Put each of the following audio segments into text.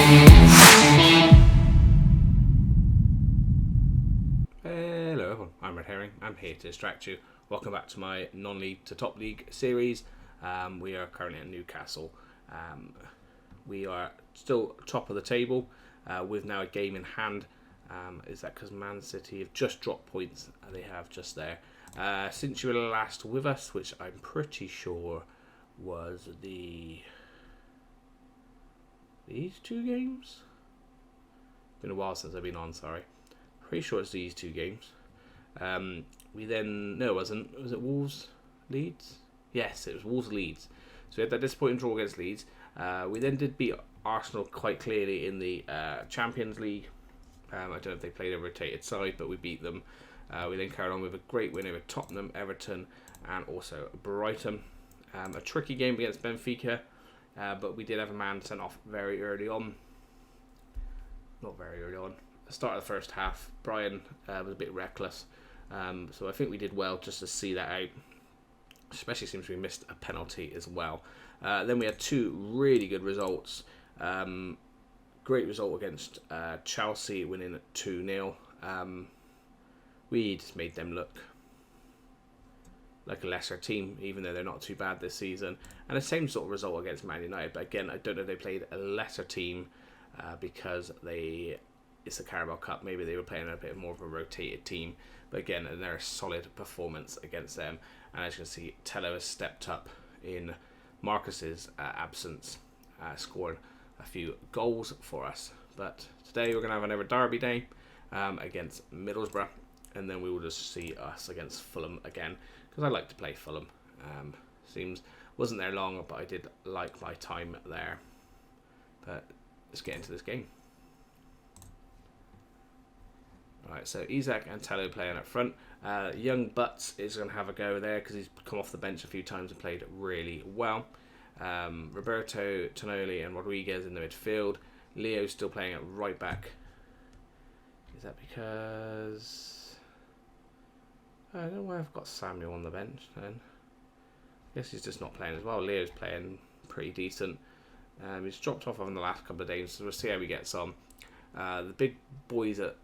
Hello everyone, I'm Red Herring. I'm here to distract you. Welcome back to my non-league to top league series. We are currently at Newcastle. We are still top of the table with now a game in hand. Is that because Man City have just dropped points? They have just there. Since you were last with us, which I'm pretty sure was these two games? Been a while since I've been on, sorry. Pretty sure it's these two games. We then, no it wasn't, was it Wolves Leeds? Yes, it was Wolves Leeds. So we had that disappointing draw against Leeds. We then did beat Arsenal quite clearly in the Champions League. I don't know if they played a rotated side, but we beat them. We then carried on with a great win over Tottenham, Everton, and also Brighton. A tricky game against Benfica, but we did have a man sent off very early on. Not very early on. The start of the first half, Brian was a bit reckless. So I think we did well just to see that out. Especially since we missed a penalty as well. Then we had two really good results. Great result against Chelsea, winning 2-0. We just made them look like a lesser team, even though they're not too bad this season. And the same sort of result against Man United. But again, I don't know if they played a lesser team because it's the Carabao Cup. Maybe they were playing a bit more of a rotated team. But again, another solid performance against them. And as you can see, Tello has stepped up in Marcus's absence, scoring a few goals for us. But today we're going to have another derby day against Middlesbrough. And then we will just see us against Fulham again. Because I like to play Fulham. Wasn't there long, but I did like my time there. But let's get into this game. Right, so Isak and Tello playing up front. Young Butts is going to have a go there because he's come off the bench a few times and played really well. Roberto, Tonoli and Rodriguez in the midfield. Leo's still playing at right back. Is that because... I don't know why I've got Samuel on the bench then. I guess he's just not playing as well. Leo's playing pretty decent. He's dropped off on the last couple of days, so we'll see how he gets on. The big boys at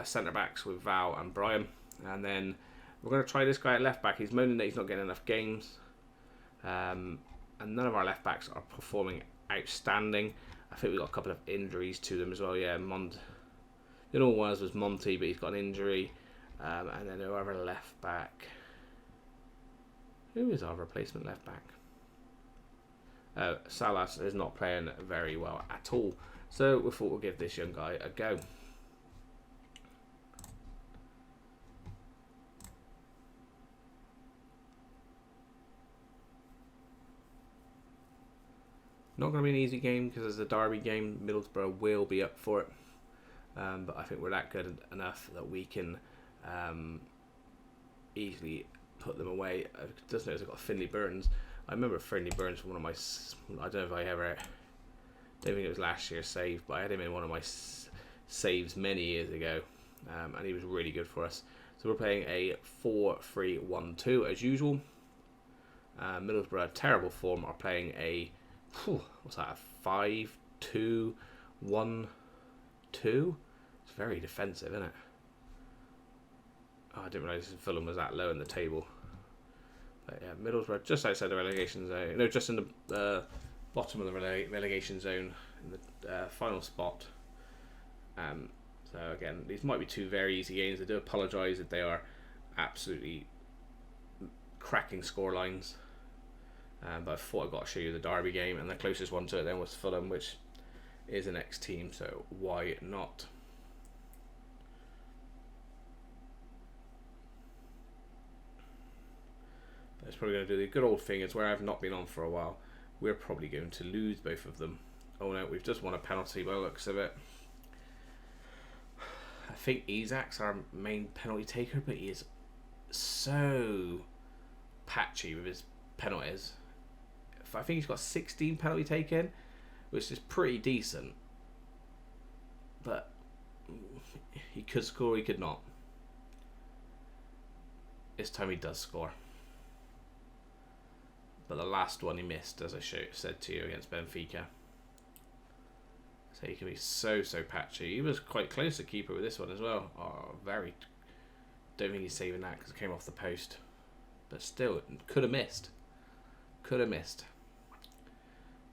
centre backs with Val and Brian, and then we're going to try this guy at left back. He's moaning that he's not getting enough games, and none of our left backs are performing outstanding. I think we got a couple of injuries to them as well. Yeah, the other one was Monty, but he's got an injury, and then our other left back. Who is our replacement left back? Salas is not playing very well at all. So we thought we'll give this young guy a go. Not going to be an easy game because it's a derby game. Middlesbrough will be up for it. But I think we're that good enough that we can easily put them away. Just notice I've got Finley Burns. I remember Finley Burns from one of my... I don't know if I ever... I don't think it was last year's save, but I had him in one of my saves many years ago, and he was really good for us. So we're playing a 4-3-1-2 as usual. Middlesbrough, terrible form, are playing a what's that? A 5-2-1-2. It's very defensive, isn't it? Oh, I didn't realise Fulham was that low in the table. But yeah, Middlesbrough just outside the relegation zone. No, just in the bottom of the relegation zone in the final spot. So again, these might be two very easy games. I do apologise if they are absolutely cracking scorelines. But I thought I got to show you the derby game, and the closest one to it then was Fulham, which is an ex-team, so why not? But it's probably going to do the good old thing. It's where I've not been on for a while. We're probably going to lose both of them. Oh no, we've just won a penalty by the looks of it. I think Isak's our main penalty taker, but he is so patchy with his penalties. I think he's got 16 penalty taken, which is pretty decent. But he could score, he could not. This time he does score. But the last one he missed, as I said to you, against Benfica. So he can be so patchy. He was quite close to keeper with this one as well. Oh, very. Don't think he's saving that because it came off the post. But still, could have missed. Could have missed.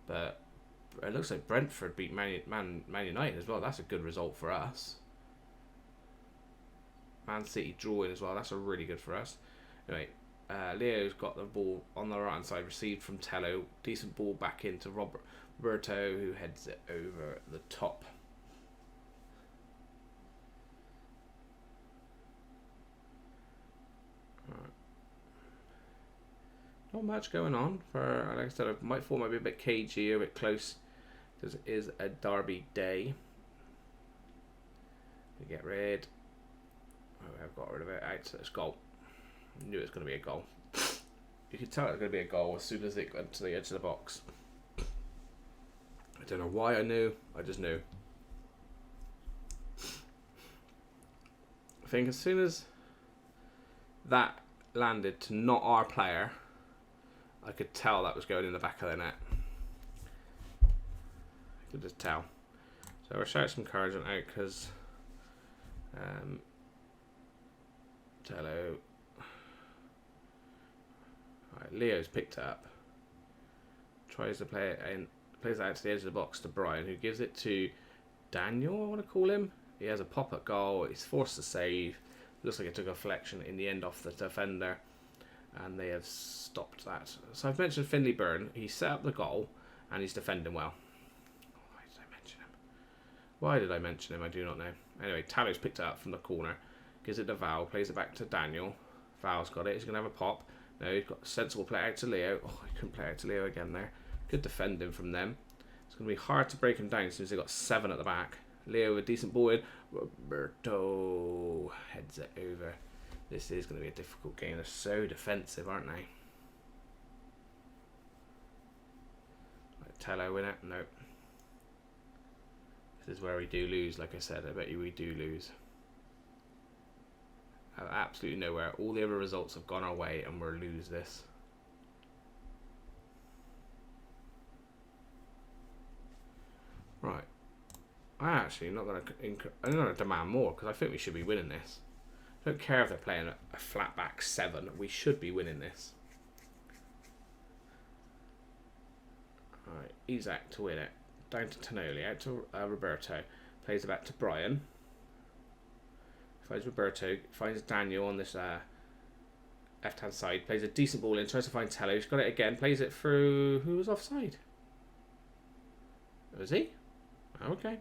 But it looks like Brentford beat Man United as well. That's a good result for us. Man City drawing as well. That's a really good for us. Anyway, Leo's got the ball on the right hand side, received from Tello. Decent ball back into Roberto, who heads it over the top. Right. Not much going on for, like I said, I might thought might be a bit cagey, a bit close, because it is a derby day. We get rid. Oh, I've got rid of it. Out, so it's goal. I knew it was going to be a goal. You could tell it was going to be a goal as soon as it went to the edge of the box. I don't know why I knew. I just knew. I think as soon as that landed to not our player, I could tell that was going in the back of the net. I could just tell. So we'll shout some encouragement out because Tello. Right, Leo's picked it up. Tries to play it in. Plays it out to the edge of the box to Brian, who gives it to Daniel, I want to call him. He has a pop at goal. He's forced to save. Looks like it took a deflection in the end off the defender. And they have stopped that. So I've mentioned Finley Byrne. He set up the goal and he's defending well. Why did I mention him? Why did I mention him? I do not know. Anyway, Tallo's picked it up from the corner. Gives it to Val. Plays it back to Daniel. Val's got it. He's going to have a pop. No, he's got a sensible play out to Leo. Oh, I couldn't play out to Leo again there. Good defending from them. It's going to be hard to break him down since they've got 7 at the back. Leo with a decent ball in. Roberto heads it over. This is going to be a difficult game. They're so defensive, aren't they? Tello win it? No. This is where we do lose, like I said. I bet you we do lose. Out of absolutely nowhere. All the other results have gone our way and we'll lose this. Right. I'm going to demand more because I think we should be winning this. I don't care if they're playing a flat back 7. We should be winning this. Alright, Isaac to win it. Down to Tonoli, out to Roberto. Plays it back to Brian. Finds Roberto, finds Daniel on this left hand side. Plays a decent ball in, tries to find Tello. He's got it again, plays it through. Who was offside? Was he? Okay.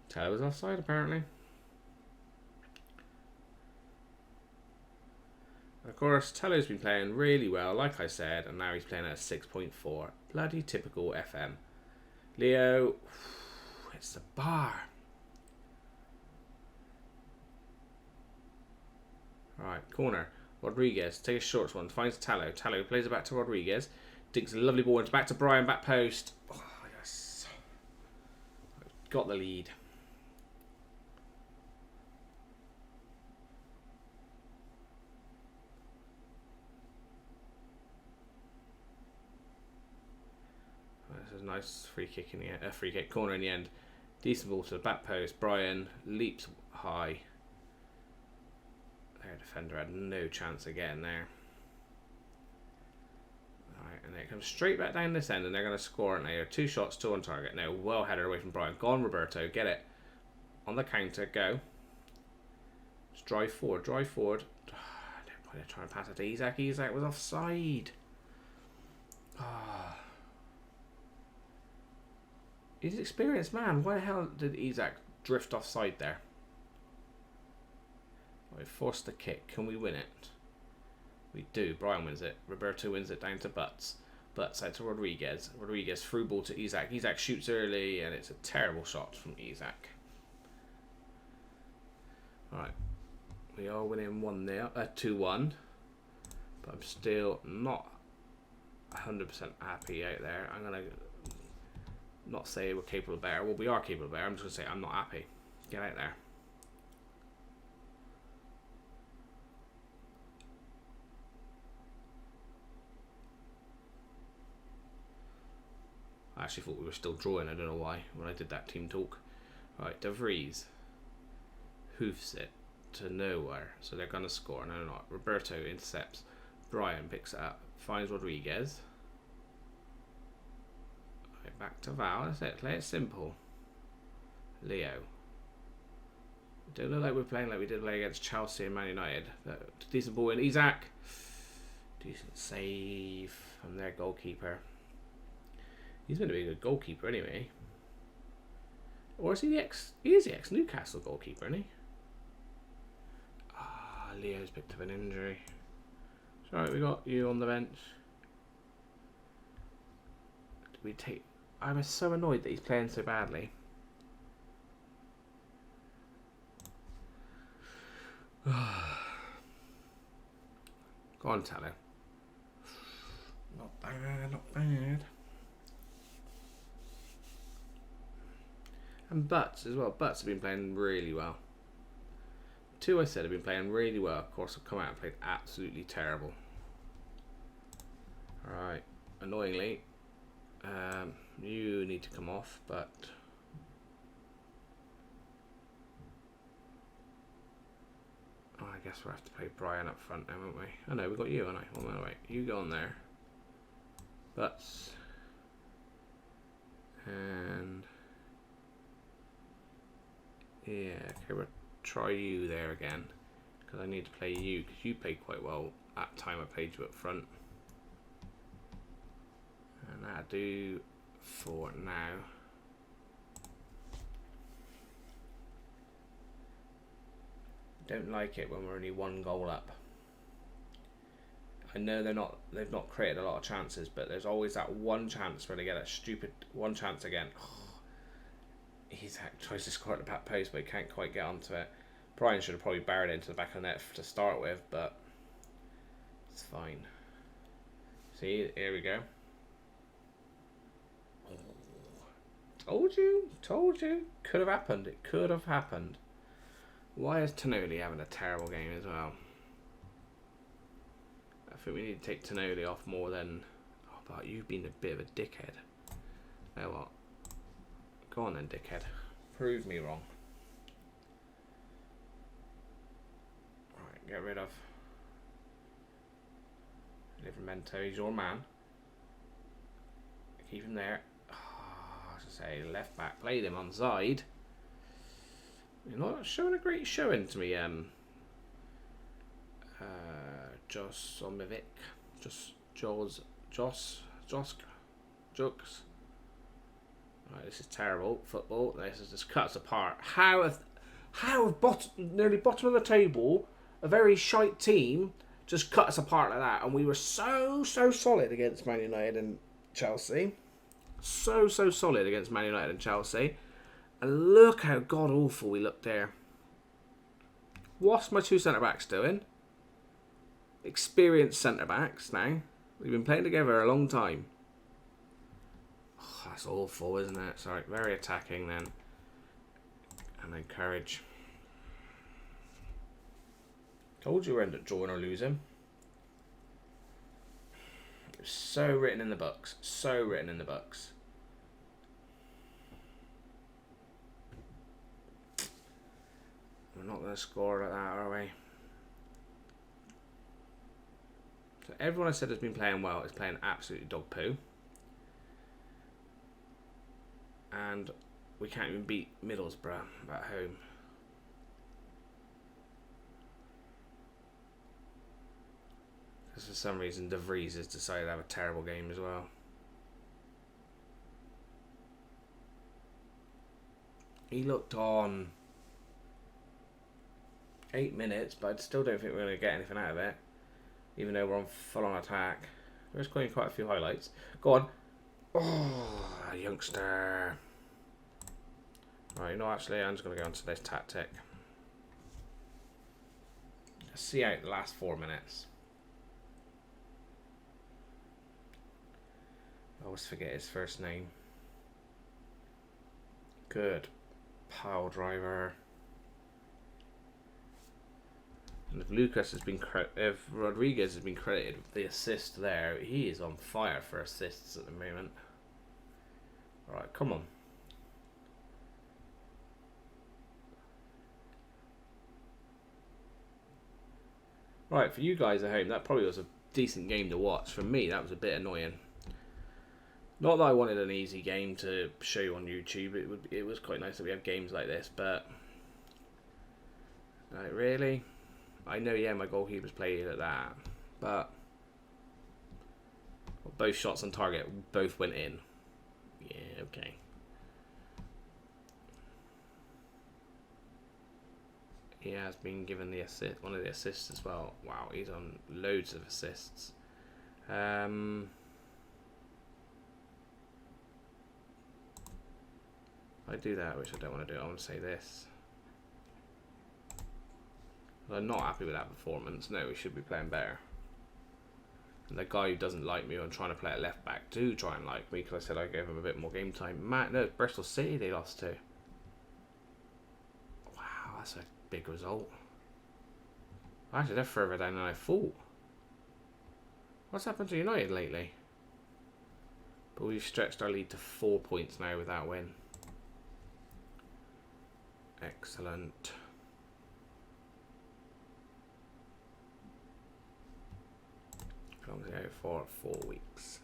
Tello was offside apparently. Of course, Tello's been playing really well, like I said, and now he's playing at 6.4. Bloody typical FM. Leo, it's the bar. Right, corner. Rodriguez, take a short one, finds Tallo. Tallo plays it back to Rodriguez. Digs a lovely ball, it's back to Brian, back post. Oh, yes. Got the lead. This is a nice free kick in the end, free kick corner in the end. Decent ball to the back post. Brian leaps high. Their defender had no chance of getting there. Alright, and it comes straight back down this end, and they're going to score. And they are 2 shots, 2 on target. Now, well headed away from Brian. Go on, Roberto. Get it. On the counter. Go. Just drive forward. Drive forward. Oh, I don't point to try and pass it to Isaac. Isaac was offside. Ah. He's an experienced man. Why the hell did Isaac drift offside there? We forced the kick. Can we win it? We do. Brian wins it. Roberto wins it down to Butts. Butts out to Rodriguez. Rodriguez through ball to Isaac. Isaac shoots early and it's a terrible shot from Isaac. Alright. We are winning 2-1. But I'm still not 100% happy out there. I'm going to not say we're capable of better. Well, we are capable of better. I'm just going to say I'm not happy. Get out there. I actually thought we were still drawing. I don't know why when I did that team talk. Right, De Vries hoofs it to nowhere, so they're gonna score. No, not. Roberto intercepts. Brian picks it up, finds Rodriguez. Right, back to Val. That's it. Play it simple. Leo. Don't look like we're playing like we did play against Chelsea and Man United. Decent ball in. Isaac. Decent save from their goalkeeper. He's going to be a good goalkeeper anyway. Or is he the ex? He is the ex-Newcastle goalkeeper, isn't he? Ah, Leo's picked up an injury. It's alright, we got you on the bench. Did we take? I was so annoyed that he's playing so badly. Go on, Tallow. Not bad, not bad. And Butts as well. Butts have been playing really well. Two I said have been playing really well. Of course, have come out and played absolutely terrible. Alright. Annoyingly, you need to come off, but oh, I guess we'll have to play Brian up front now, won't we? Oh no, we've got you, haven't I? Oh no, wait. You go on there. Butts. And yeah, okay, we'll try you there again. Because I need to play you, because you played quite well at time I played you up front. And that'll do for now. Don't like it when we're only 1 goal up. I know they've not created a lot of chances, but there's always that one chance where they get a stupid one chance again. Oh, he's tries to score at the back post, but he can't quite get onto it. Brian should have probably barred it into the back of the net to start with, but it's fine. See, here we go. Oh, told you. Could have happened. It could have happened. Why is Tonoli having a terrible game as well? I think we need to take Tonoli off more than... Oh, but you've been a bit of a dickhead. You know what? Go on then, dickhead. Prove me wrong. Right, get rid of Livramento. He's your man. Keep him there. Oh, as I say, left back. Played him on side. You're not showing a great showing to me, Joss Omovic. Jokes. Right, this is terrible football. This is just cuts apart. How nearly bottom of the table, a very shite team just cut us apart like that, and we were so solid against Man United and Chelsea. So solid against Man United and Chelsea. And look how god awful we looked there. What's my 2 centre backs doing? Experienced centre backs now. We've been playing together a long time. Oh, that's awful, isn't it? Sorry, very attacking then. And then courage. Told you we'd end up drawing or losing. It was so written in the books. So written in the books. We're not going to score like that, are we? So everyone I said has been playing well is playing absolutely dog poo. And we can't even beat Middlesbrough at home. Because for some reason De Vries has decided to have a terrible game as well. He looked on 8 minutes, but I still don't think we're going to get anything out of it. Even though we're on full-on attack. We're scoring quite a few highlights. Go on. Oh, youngster. Right, you know, actually, I'm just going to go into this tactic. Let's see out the last 4 minutes. I always forget his first name. Good. Pile driver. And if Rodriguez has been credited with the assist there, he is on fire for assists at the moment. Alright, come on. Right, for you guys at home, that probably was a decent game to watch. For me, that was a bit annoying. Not that I wanted an easy game to show you on YouTube. It was quite nice that we have games like this, but like, really, I know, yeah, my goalkeeper's played at that, but both shots on target both went in. Yeah, okay. He has been given the assist, one of the assists as well. Wow, he's on loads of assists. I do that, which I don't want to do. I want to say this. I'm not happy with that performance. No, we should be playing better. And the guy who doesn't like me or trying to play at left back do try and like me, because I said I gave him a bit more game time. No, Bristol City they lost to. Wow, that's a big result. Actually, they're further down than I thought. What's happened to United lately? But we've stretched our lead to 4 points now with that win. Excellent. Comes out for 4 weeks.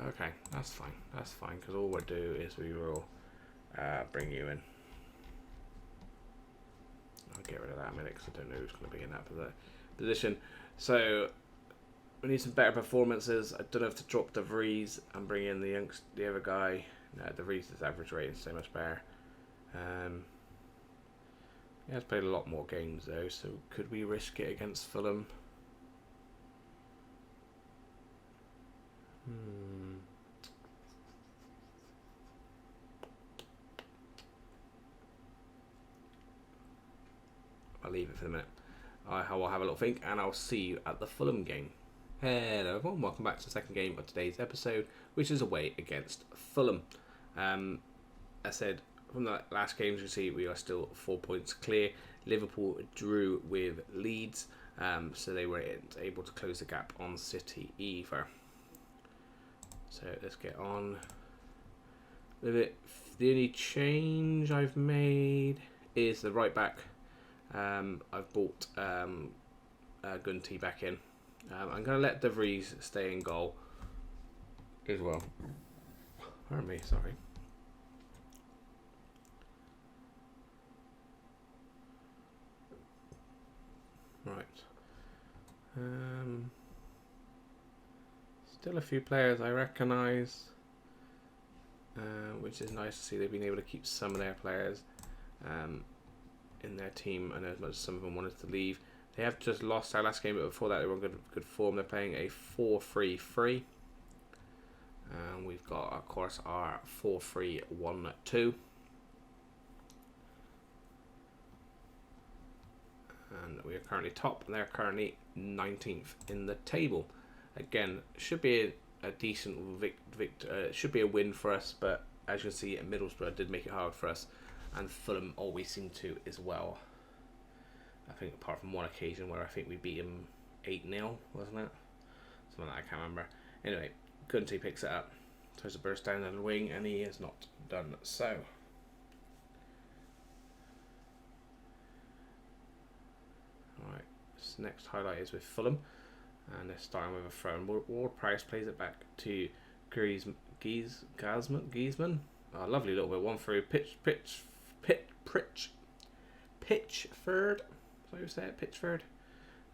Okay, that's fine. That's fine, because all we'll do is we will bring you in. I'll get rid of that in a minute because I don't know who's going to be in that position. So we need some better performances. I don't have to drop De Vries and bring in the other guy. No, De Vries' average rating is so much better. He has played a lot more games though, so could we risk it against Fulham? I'll leave it for the minute. I will have a little think, and I'll see you at the Fulham game. Hello everyone, welcome back to the second game of today's episode, which is away against Fulham. I said from the last games you see we are still 4 points clear. Liverpool drew with Leeds, so they were able to close the gap on City either. So let's get on with it. The only change I've made is the right back. I've brought Gunty back in. I'm going to let De Vries stay in goal as well. Pardon me, sorry. Right. Still a few players I recognise, which is nice to see. They've been able to keep some of their players in their team. I know as much as some of them wanted to leave. They have just lost our last game, but before that they were in good form. They're playing a 4-3-3. We've got, of course, our 4-3-1-2. And we are currently top, and they're currently 19th in the table. Again, should be a decent should be a win for us, but as you can see, Middlesbrough did make it hard for us, and Fulham always seem to as well. I think apart from one occasion where I think we beat him 8-0, wasn't it? Something that I can't remember. Anyway, Gunty picks it up, tries to burst down the wing, and he has not done so. Alright, this next highlight is with Fulham, and they're starting with a throw. Ward-Prowse plays it back to Griezmann. Oh, lovely little bit, one through. Pitchford. Is that how you say it? Pitchford.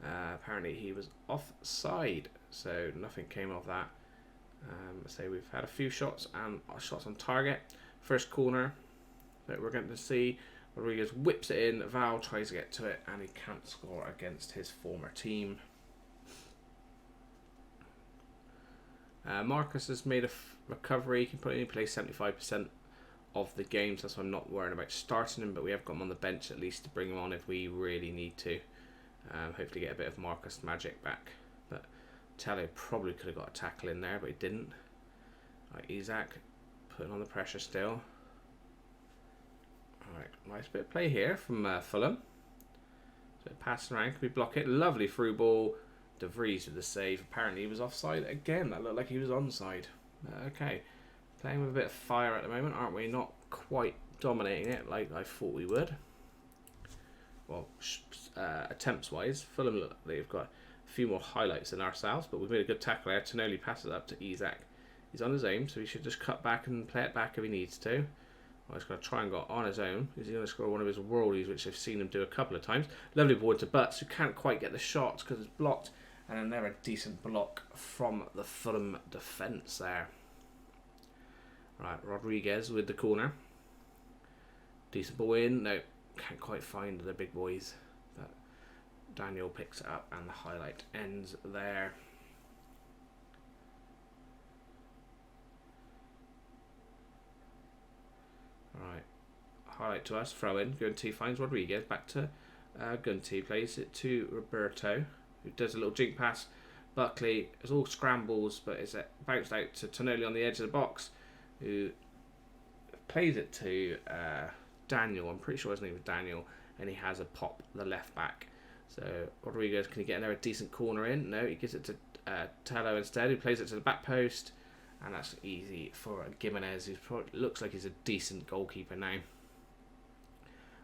Apparently he was offside, so nothing came of that. So we've had a few shots and shots on target. First corner that we're going to see. Rodriguez whips it in. Val tries to get to it, and he can't score against his former team. Marcus has made a recovery. He can only play 75% of the games. That's why I'm not worried about starting him, but we have got him on the bench at least to bring him on if we really need to. Hopefully get a bit of Marcus magic back. But Telly probably could have got a tackle in there, but he didn't. Right, Isaac putting on the pressure still. Alright, nice bit of play here from Fulham. So passing around, can we block it? Lovely through ball. De Vries with the save. Apparently he was offside again. That looked like he was onside. Okay. Playing with a bit of fire at the moment, aren't we? Not quite dominating it like I thought we would. Well, attempts-wise, Fulham look like they've got a few more highlights than ourselves, but we've made a good tackle there. Tonoli passes up to Isak. He's on his own, so he should just cut back and play it back if he needs to. Well, he's going to try and go on his own. Is he going to score one of his worldies, which I've seen him do a couple of times? Lovely ball into Butts, who can't quite get the shots because it's blocked. And another decent block from the Fulham defence there. Right, Rodriguez with the corner. Decent ball in. No, can't quite find the big boys. But Daniel picks it up and the highlight ends there. Right, highlight to us, throw in. Gunty finds Rodriguez, back to Gunty, plays it to Roberto, who does a little jink pass. Buckley, it's all scrambles, but it's bounced out to Tonoli on the edge of the box, who plays it to Daniel. I'm pretty sure his name is Daniel, and he has a pop the left back. So Rodriguez, can he get another decent corner in? No, he gives it to Tello instead, who plays it to the back post. And that's easy for Gimenez, who looks like he's a decent goalkeeper now.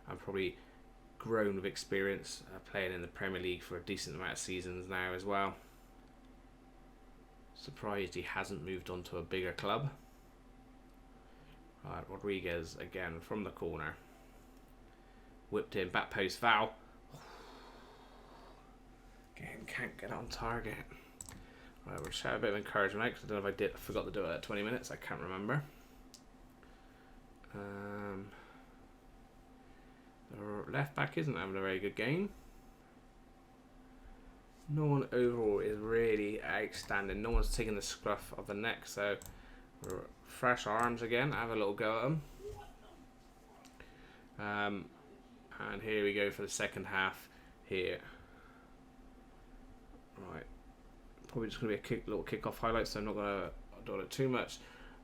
I'm probably grown with experience playing in the Premier League for a decent amount of seasons now as well. Surprised he hasn't moved on to a bigger club. Right, Rodriguez again from the corner. Whipped in, back post, Val. Again, can't get on target. Right, we'll shout a bit of encouragement out, because I don't know if I forgot to do it at 20 minutes, I can't remember. The left back isn't having a very good game. No one overall is really outstanding. No one's taking the scruff of the neck, so we'll fresh arms again, have a little go at them. And here we go for the second half here. Right. Probably just going to be a little kick-off highlight, so I'm not going to do it too much.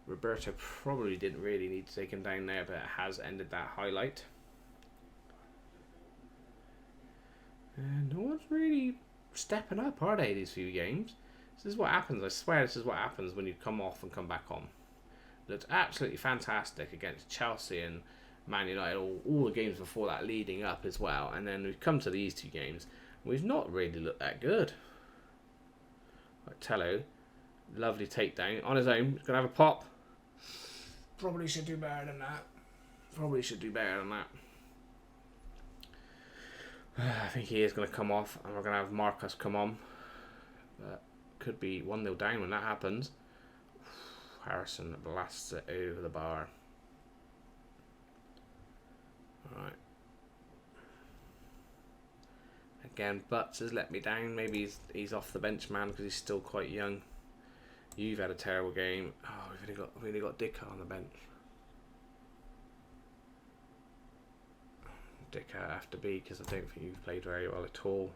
Roberto probably didn't really need to take him down there, but it has ended that highlight. And no one's really stepping up, are they, these few games? This is what happens. I swear this is what happens when you come off and come back on. Looked absolutely fantastic against Chelsea and Man United, all the games before that leading up as well. And then we've come to these two games, and we've not really looked that good. Right, Tello, lovely takedown on his own. He's gonna have a pop. Probably should do better than that. I think he is gonna come off, and we're gonna have Marcus come on. But could be 1-0 down when that happens. Harrison blasts it over the bar. All right. Again, Butts has let me down. Maybe he's off the bench, man, because he's still quite young. You've had a terrible game. Oh, we've only got Dicker on the bench. Dicker have to be, because I don't think you've played very well at all.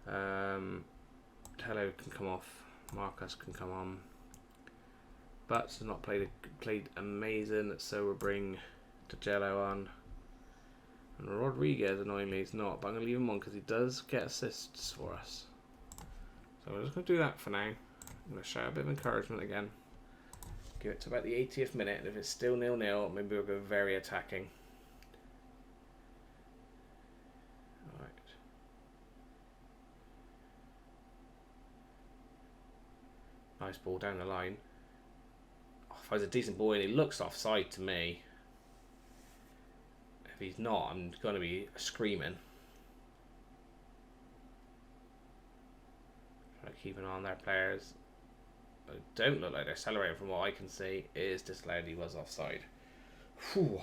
Tello can come off. Marcus can come on. Butts has not played amazing, so we'll bring Jello on. And Rodriguez, annoyingly, is not, but I'm going to leave him on because he does get assists for us. So we're just going to do that for now. I'm going to shout a bit of encouragement again. Give it to about the 80th minute, and if it's still 0-0, maybe we'll go very attacking. Alright. Nice ball down the line. Oh, if I was a decent ball and he looks offside to me. If he's not, I'm going to be screaming. Try to keep an eye on their players. They don't look like they're celebrating from what I can see. It is disallowed, he was offside. Whew.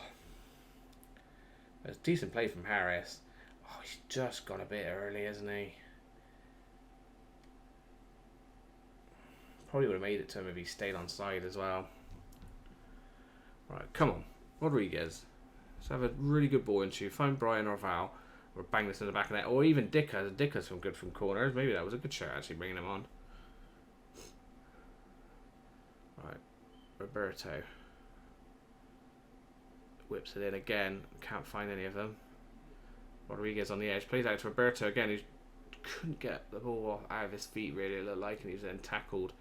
There's decent play from Harris. Oh, he's just gone a bit early, isn't he? Probably would have made it to him if he stayed on side as well. Right, come on. Rodriguez. Let's have a really good ball into you. Find Brian or Val. Or bang this in the back of net. Or even Dicker. Dicker's from good from corners. Maybe that was a good shot, actually, bringing him on. Right. Roberto. Whips it in again. Can't find any of them. Rodriguez on the edge. Plays out to Roberto again. He couldn't get the ball out of his feet, really, it looked like. And he was then tackled.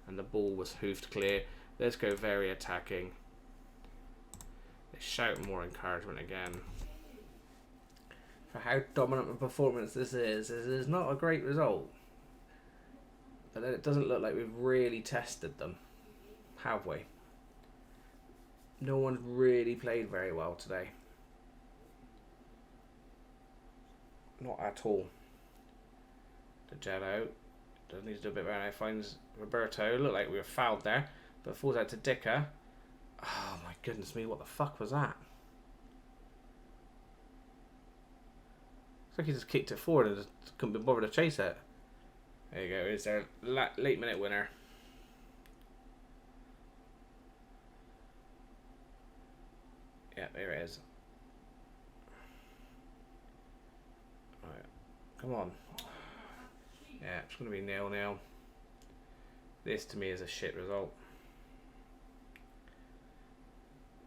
And the ball was hoofed clear. Let's go very attacking. Let's shout more encouragement again. For how dominant a performance this is not a great result. But then it doesn't look like we've really tested them, have we? No one's really played very well today. Not at all. The Jello does need to do a bit better now. Finds Roberto. Looked like we were fouled there, but falls out to Dicker. Oh my goodness me! What the fuck was that? Looks like he just kicked it forward and just couldn't be bothered to chase it. There you go. Is their late minute winner? Yeah, there it is. Right, come on. Yeah, it's going to be 0-0. This to me is a shit result.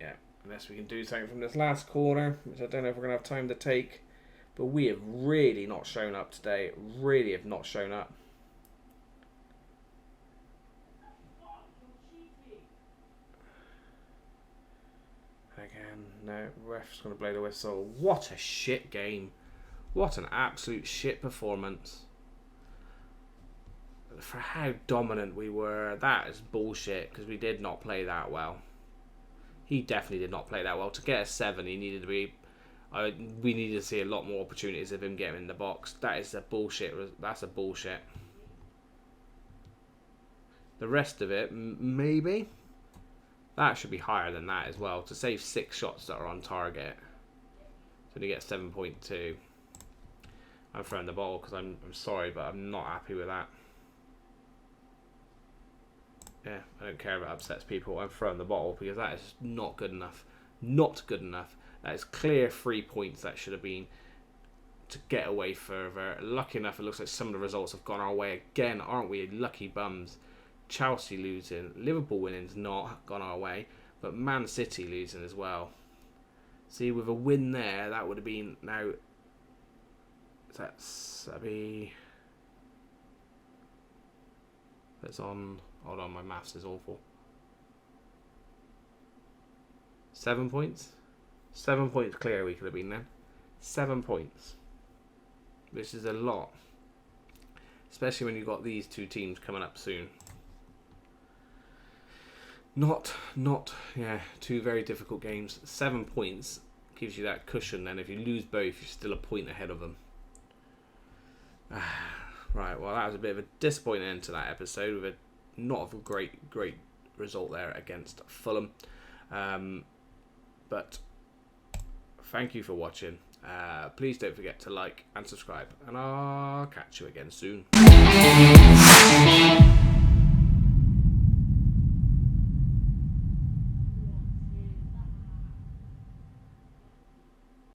Yeah, unless we can do something from this last corner, which I don't know if we're going to have time to take. But we have really not shown up today. Really have not shown up. Again, no, ref's going to blow the whistle. What a shit game. What an absolute shit performance. For how dominant we were, that is bullshit, because we did not play that well. He definitely did not play that well. To get a 7, he needed to be... we needed to see a lot more opportunities of him getting in the box. That is a bullshit. That's a bullshit. The rest of it, maybe... That should be higher than that as well. To save 6 shots that are on target. So to get 7.2. I'm throwing the ball because I'm sorry, but I'm not happy with that. Yeah, I don't care if it upsets people. I'm throwing the bottle because that is not good enough. Not good enough. That is clear 3 points that should have been to get away further. Lucky enough, it looks like some of the results have gone our way again. Aren't we lucky bums? Chelsea losing, Liverpool winning's not gone our way, but Man City losing as well. See, with a win there, that would have been now. That's on. Hold on, my maths is awful. 7 points. 7 points clear. We could have been then. 7 points. This is a lot, especially when you've got these two teams coming up soon. Not, yeah, 2 very difficult games. 7 points gives you that cushion. Then if you lose both, you're still a point ahead of them. Right, well, that was a bit of a disappointing end to that episode with not a great result there against Fulham. But thank you for watching. Please don't forget to like and subscribe, and I'll catch you again soon.